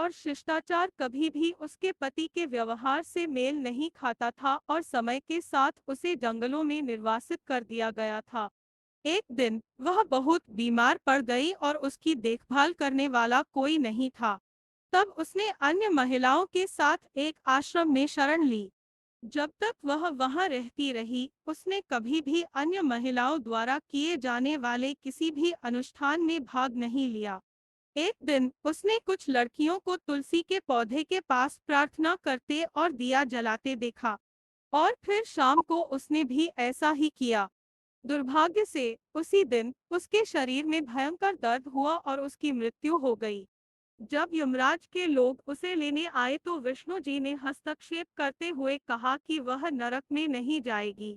और शिष्टाचार कभी भी उसके पति के व्यवहार से मेल नहीं खाता था और समय के साथ उसे जंगलों में निर्वासित कर दिया गया था। एक दिन वह बहुत बीमार पड़ गई और उसकी देखभाल करने वाला कोई नहीं था। तब उसने अन्य महिलाओं के साथ एक आश्रम में शरण ली। जब तक वह वहां रहती रही, उसने कभी भी अन्य महिलाओं द्वारा किए जाने वाले किसी भी अनुष्ठान में भाग नहीं लिया। एक दिन उसने कुछ लड़कियों को तुलसी के पौधे के पास प्रार्थना करते और दिया जलाते देखा, और फिर शाम को उसने भी ऐसा ही किया। दुर्भाग्य से उसी दिन उसके शरीर में भयंकर दर्द हुआ और उसकी मृत्यु हो गई। जब यमराज के लोग उसे लेने आए तो विष्णु जी ने हस्तक्षेप करते हुए कहा कि वह नरक में नहीं जाएगी।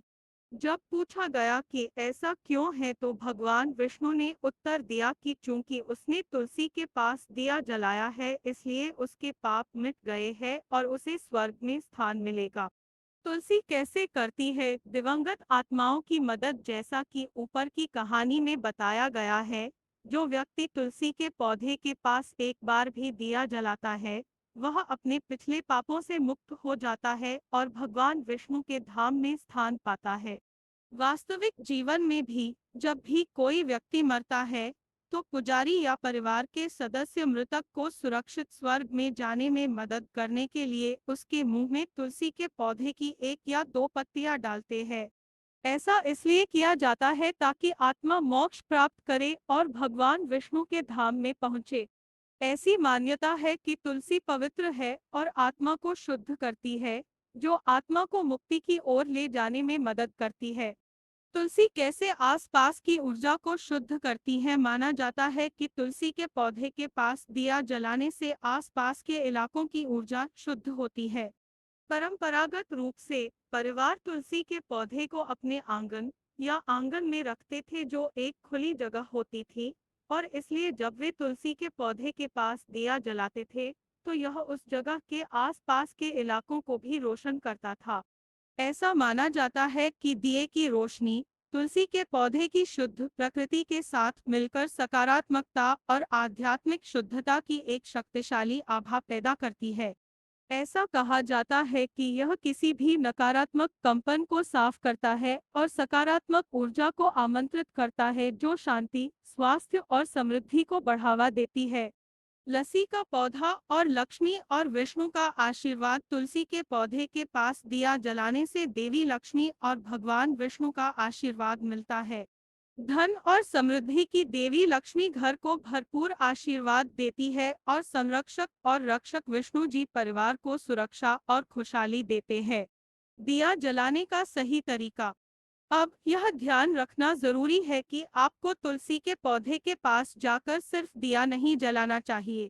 जब पूछा गया कि ऐसा क्यों है तो भगवान विष्णु ने उत्तर दिया कि चूंकि उसने तुलसी के पास दिया जलाया है, इसलिए उसके पाप मिट गए हैं और उसे स्वर्ग में स्थान मिलेगा। तुलसी कैसे करती है दिवंगत आत्माओं की मदद? जैसा कि ऊपर की कहानी में बताया गया है, जो व्यक्ति तुलसी के पौधे के पास एक बार भी दिया जलाता है, वह अपने पिछले पापों से मुक्त हो जाता है और भगवान विष्णु के धाम में स्थान पाता है। वास्तविक जीवन में भी जब भी कोई व्यक्ति मरता है, तो पुजारी या परिवार के सदस्य मृतक को सुरक्षित स्वर्ग में जाने में मदद करने के लिए उसके मुंह में तुलसी के पौधे की एक या दो पत्तियां डालते हैं। ऐसा इसलिए किया जाता है ताकि आत्मा मोक्ष प्राप्त करे और भगवान विष्णु के धाम में पहुंचे। ऐसी मान्यता है कि तुलसी पवित्र है और आत्मा को शुद्ध करती है, जो आत्मा को मुक्ति की ओर ले जाने में मदद करती है। तुलसी कैसे आसपास की ऊर्जा को शुद्ध करती है? माना जाता है कि तुलसी के पौधे के पास दिया जलाने से आसपास के इलाकों की ऊर्जा शुद्ध होती है। परंपरागत रूप से परिवार तुलसी के पौधे को अपने आंगन या आंगन में रखते थे, जो एक खुली जगह होती थी, और इसलिए जब वे तुलसी के पौधे के पास दिया जलाते थे, तो यह उस जगह के आसपास के इलाकों को भी रोशन करता था। ऐसा माना जाता है कि दिए की रोशनी तुलसी के पौधे की शुद्ध प्रकृति के साथ मिलकर सकारात्मकता और आध्यात्मिक शुद्धता की एक शक्तिशाली आभा पैदा करती है। ऐसा कहा जाता है कि यह किसी भी नकारात्मक कंपन को साफ करता है और सकारात्मक ऊर्जा को आमंत्रित करता है, जो शांति, स्वास्थ्य और समृद्धि को बढ़ावा देती है। लस्सी का पौधा और लक्ष्मी और विष्णु का आशीर्वाद। तुलसी के पौधे के पास दिया जलाने से देवी लक्ष्मी और भगवान विष्णु का आशीर्वाद मिलता है। धन और समृद्धि की देवी लक्ष्मी घर को भरपूर आशीर्वाद देती है और संरक्षक और रक्षक विष्णु जी परिवार को सुरक्षा और खुशहाली देते हैं। दिया जलाने का सही तरीका। अब यह ध्यान रखना जरूरी है कि आपको तुलसी के पौधे के पास जाकर सिर्फ दिया नहीं जलाना चाहिए।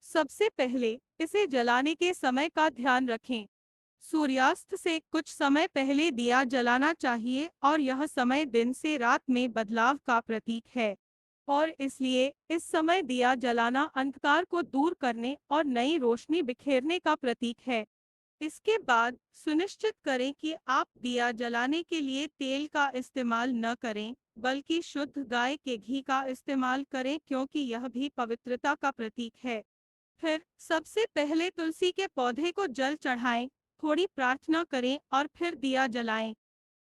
सबसे पहले इसे जलाने के समय का ध्यान रखें। सूर्यास्त से कुछ समय पहले दिया जलाना चाहिए और यह समय दिन से रात में बदलाव का प्रतीक है, और इसलिए इस समय दिया जलाना अंधकार को दूर करने और नई रोशनी बिखेरने का प्रतीक है। इसके बाद सुनिश्चित करें कि आप दिया जलाने के लिए तेल का इस्तेमाल न करें, बल्कि शुद्ध गाय के घी का इस्तेमाल करें, क्योंकि यह भी पवित्रता का प्रतीक है। फिर सबसे पहले तुलसी के पौधे को जल चढ़ाएं, थोड़ी प्रार्थना करें और फिर दिया जलाएं।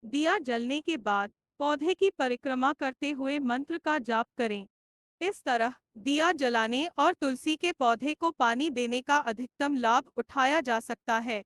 दिया जलने के बाद पौधे की परिक्रमा करते हुए मंत्र का जाप करें। इस तरह दिया जलाने और तुलसी के पौधे को पानी देने का अधिकतम लाभ उठाया जा सकता है।